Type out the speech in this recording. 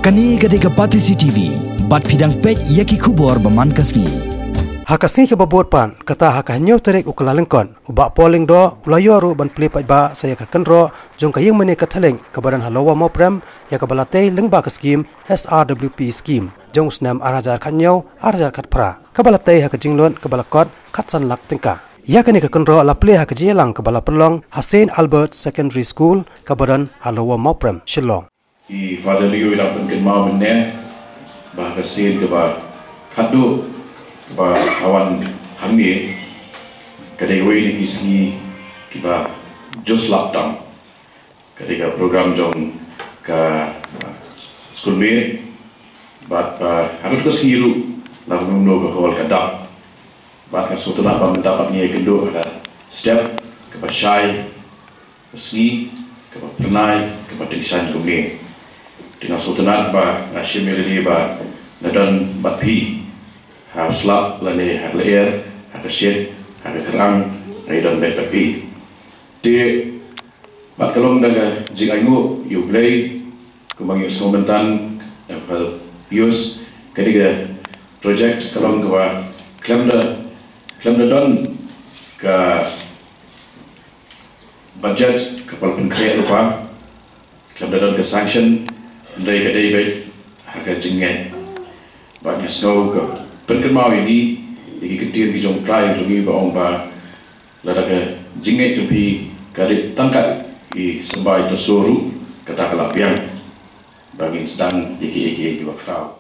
Kani gadega pati CCTV, bat pidang pek yaki kubor baman kasni. Hakasni ke babot pan kata hakahnyau terik ukalalengkon ubak po Lyngdoh ulayo aru ban Plie ba saya ke Kynroh Jong ka Ïingmane ka thaleng ke badan halawa Mawprem ya ke balatei lengba ke skim SRWP skim Jong snam arajar khanyau arajar khat pra ke balatei ha ke jinglon ke balakot khat san lak tingka ya ke ni ke Kynroh la Plie ha ke jelang ke bala perlong Hussein Albert Secondary School ke badan halawa Mawprem Shillong I father liu ila pun mau benne bah kasin ke ba khadu ba awan hamni kadai wei ni kisi kiba just lockdown kadai ka program Jong ka school me but harus ko siru la no ko hol ka da but ka suatu na ba mendapat ni kendo step ke ba shai ski ke ba pernai ke ba tension ko me dengan suatu na ba nashimeli ba nadan ba pi harus lap lane hak leer hak shed hak kerang raidon bepi di bat kalong daga jing aingu you play kumang yus momentan hal yus ketiga project kalong gua klemda don ke budget kapal penkaya lupa klemda don ke sanction dari kedai baik hak jingen banyak snow ke Mau ini, iki ketir ki Jong try to give on ba lada ke jingai to be karit tangkat I sembai to suru kata kalapian bagi sedang iki dua crowd.